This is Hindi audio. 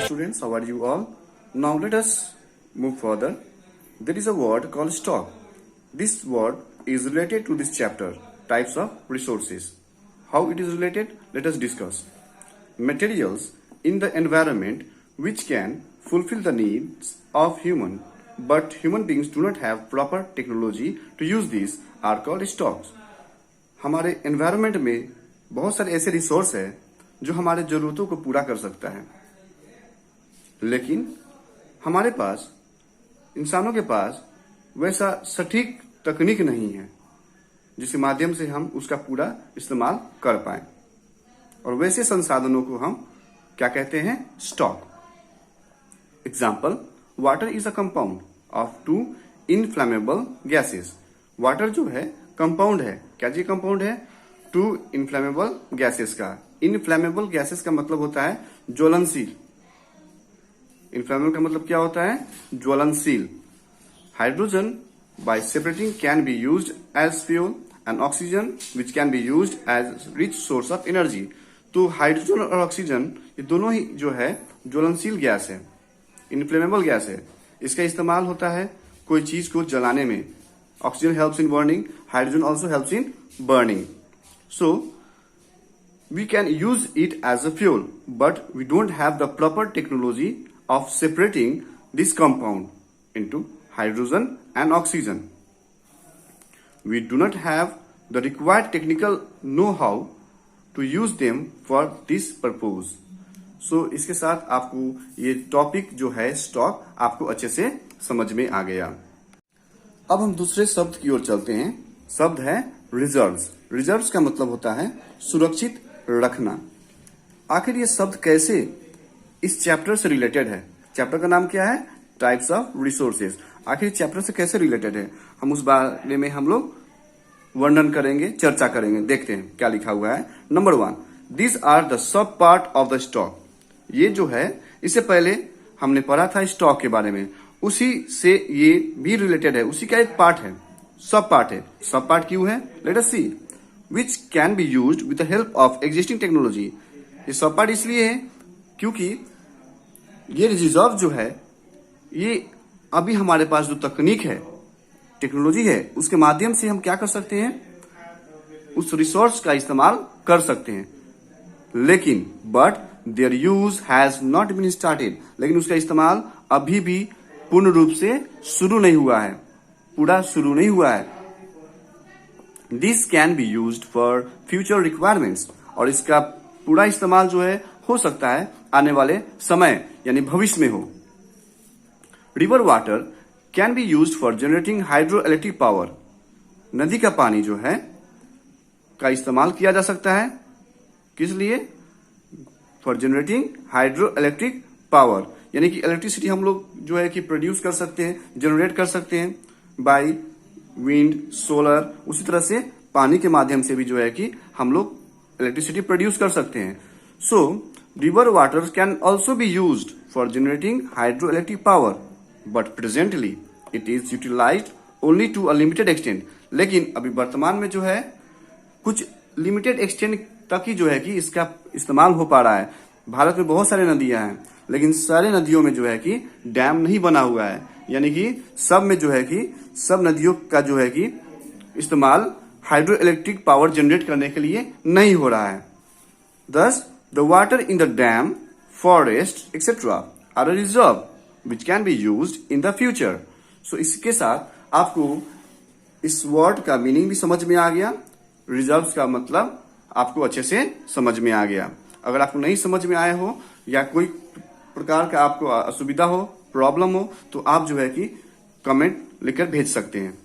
Students, how are you all? Now let us move further. There is a word called stock. This word is related to this chapter, types of resources. How it is related? Let us discuss. Materials in the environment which can fulfill the needs of human, but human beings do not have proper technology to use these are called stocks. हमारे environment में बहुत सारे ऐसे रिसोर्स है जो हमारे जरूरतों को पूरा कर सकता है, लेकिन हमारे पास, इंसानों के पास वैसा सटीक तकनीक नहीं है जिसके माध्यम से हम उसका पूरा इस्तेमाल कर पाए, और वैसे संसाधनों को हम क्या कहते हैं? Stock. Example, water is a compound of two inflammable gases. Water जो है कंपाउंड है. क्या जी कंपाउंड है? टू इनफ्लेमेबल गैसेस का. इनफ्लेमेबल गैसेस का मतलब होता है ज्वलनशील. इनफ्लेमेबल का मतलब क्या होता है? ज्वलनशील. Hydrogen by separating can be used as fuel and oxygen which can be used as rich source of energy. तो हाइड्रोजन और ऑक्सीजन ये दोनों ही जो है ज्वलनशील गैस है, इनफ्लेमेबल गैस है. इसका इस्तेमाल होता है कोई चीज को जलाने में. Oxygen helps in burning, hydrogen also helps in burning. So we can use it as a fuel, but we don't have the proper technology of separating this compound into hydrogen and oxygen. We do not have the required technical know-how to use them for this purpose. So इसके साथ आपको ये टॉपिक जो है स्टॉक आपको अच्छे से समझ में आ गया. अब हम दूसरे शब्द की ओर चलते हैं. शब्द है रिजर्व्स. रिजर्व्स का मतलब होता है सुरक्षित रखना. आखिर ये शब्द कैसे इस चैप्टर से रिलेटेड है? चैप्टर का नाम क्या है? Types of resources. आखिर चैप्टर से कैसे रिलेटेड है, हम उस बारे में हम लोग वर्णन करेंगे, चर्चा करेंगे. देखते हैं क्या लिखा हुआ है. Number 1, this are the sub part of the stock. ये जो है, इससे पहले हमने पढ़ा था स्टॉक के बारे में, उसी से ये भी रिलेटेड है. उसी का एक पार्ट है, सब पार्ट है. सब पार्ट क्यों है? Let us see. Which can be used with the help of existing technology. ये सब पार्ट इसलिए है क्योंकि ये रिजर्व जो है, ये अभी हमारे पास जो तकनीक है, टेक्नोलॉजी है, उसके माध्यम से हम क्या कर सकते हैं? उस रिसोर्स का इस्तेमाल कर सकते हैं. लेकिन but their use has not been started. लेकिन उसका इस्तेमाल अभी भी पूर्ण रूप से शुरू नहीं हुआ है, पूरा शुरू नहीं हुआ है. This can be used for future requirements. और इसका पूरा इस्तेमाल जो है हो सकता है आने वाले समय यानी भविष्य में हो. River water can be used for generating hydro electric power. नदी का पानी जो है का इस्तेमाल किया जा सकता है. किस लिए? For generating hydro electric power, यानी कि इलेक्ट्रिसिटी हम लोग जो है कि प्रोड्यूस कर सकते हैं, जनरेट कर सकते हैं बाय विंड, सोलर. उसी तरह से पानी के माध्यम से भी जो है कि हम लोग इलेक्ट्रिसिटी प्रोड्यूस कर सकते हैं. So river water can also be used for generating hydro electric power, but presently it is utilised only to a limited extent. लेकिन अभी वर्तमान में जो है कुछ लिमिटेड एक्सटेंट तक ही जो है कि इसका इस्तेमाल हो पा रहा है. भारत में बहुत सारे नदियां हैं, लेकिन सारे नदियों में जो है कि डैम नहीं बना हुआ है, यानी कि सब में जो है कि सब नदियों का जो है कि इस्तेमाल हाइड्रो इलेक्ट्रिक पावर जनरेट करने के लिए नहीं हो रहा है. Thus, the water in the dam, forest, etc. are a reserve which can be used in the future. So इसके साथ आपको इस वर्ड का मीनिंग भी समझ में आ गया, रिजर्व्स का मतलब आपको अच्छे से समझ में आ गया. अगर आपको नहीं समझ में आया हो या कोई प्रकार का आपको असुविधा हो, प्रॉब्लम हो, तो आप जो है कि कमेंट लिखकर भेज सकते हैं.